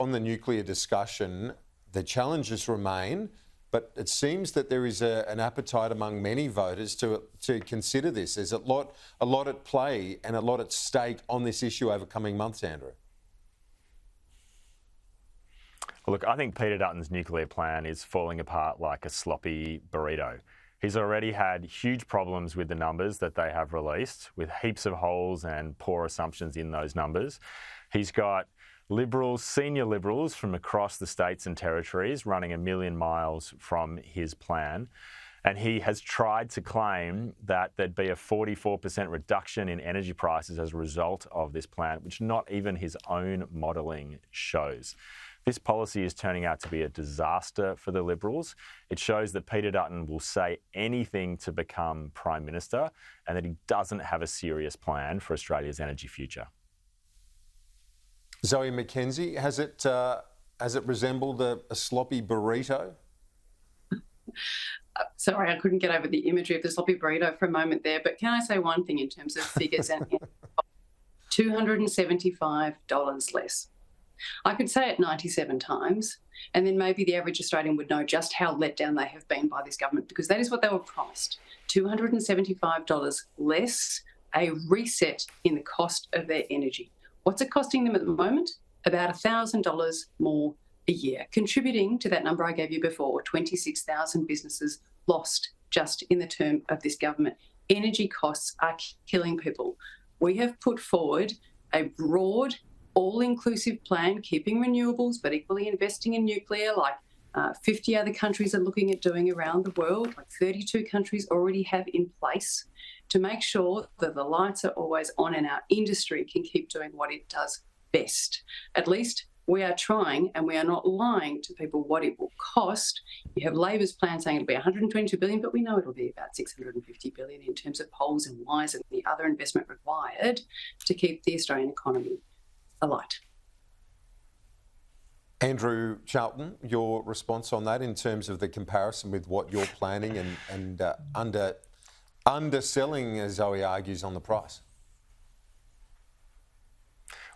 on the nuclear discussion, the challenges remain, but it seems that there is an appetite among many voters to consider this. There's a lot at play and a lot at stake on this issue over coming months, Andrew. Look, I think Peter Dutton's nuclear plan is falling apart like a sloppy burrito. He's already had huge problems with the numbers that they have released, with heaps of holes and poor assumptions in those numbers. He's got Liberals, senior Liberals from across the states and territories running a million miles from his plan. And he has tried to claim that there'd be a 44% reduction in energy prices as a result of this plan, which not even his own modelling shows. This policy is turning out to be a disaster for the Liberals. It shows that Peter Dutton will say anything to become Prime Minister and that he doesn't have a serious plan for Australia's energy future. Zoe McKenzie, has it resembled a sloppy burrito? Sorry, I couldn't get over the imagery of the sloppy burrito for a moment there, but can I say one thing in terms of figures and $275 less? I could say it 97 times, and then maybe the average Australian would know just how let down they have been by this government, because that is what they were promised. $275 less, a reset in the cost of their energy. What's it costing them at the moment? About $1,000 more a year, contributing to that number I gave you before, 26,000 businesses lost just in the term of this government. Energy costs are killing people. We have put forward a broad, all-inclusive plan, keeping renewables but equally investing in nuclear, like 50 other countries are looking at doing around the world, like 32 countries already have in place, to make sure that the lights are always on and our industry can keep doing what it does best. At least we are trying, and we are not lying to people what it will cost. You have Labor's plan saying it'll be $122 billion, but we know it'll be about $650 billion in terms of poles and wires and the other investment required to keep the Australian economy alight. Andrew Charlton, your response on that in terms of the comparison with what you're planning and underselling, as Zoe argues, on the price?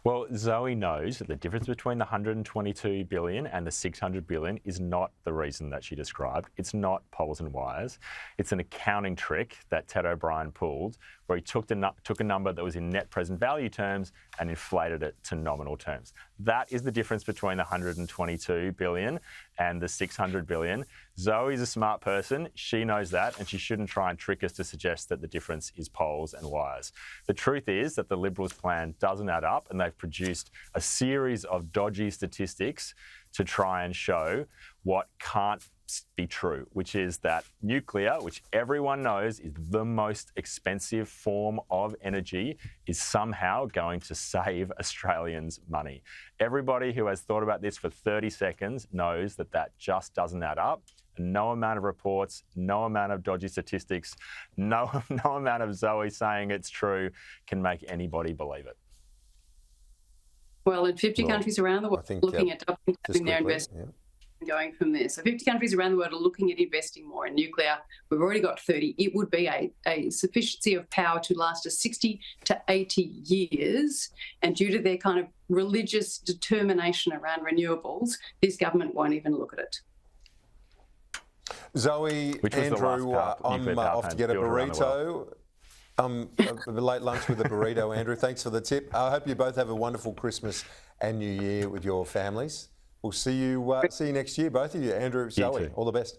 Well, Zoe knows that the difference between the $122 billion and the $600 billion is not the reason that she described. It's not poles and wires. It's an accounting trick that Ted O'Brien pulled, where he took a number that was in net present value terms and inflated it to nominal terms. That is the difference between the $122 billion and the $600 billion. Zoe's a smart person. She knows that, and she shouldn't try and trick us to suggest that the difference is poles and wires. The truth is that the Liberals' plan doesn't add up, and they've produced a series of dodgy statistics to try and show what can't be true, which is that nuclear, which everyone knows is the most expensive form of energy, is somehow going to save Australians money. Everybody who has thought about this for 30 seconds knows that that just doesn't add up. No amount of reports, no amount of dodgy statistics, no amount of Zoe saying it's true can make anybody believe it. Well, in 50 countries around the world looking at doubling their investment. Going from there. So 50 countries around the world are looking at investing more in nuclear. We've already got 30. It would be a sufficiency of power to last us 60 to 80 years. And due to their kind of religious determination around renewables, this government won't even look at it. Zoe, Andrew, I'm off to get a burrito. A late lunch with a burrito, Andrew. Thanks for the tip. I hope you both have a wonderful Christmas and New Year with your families. We'll see you next year, both of you. Andrew, Zoe, all the best.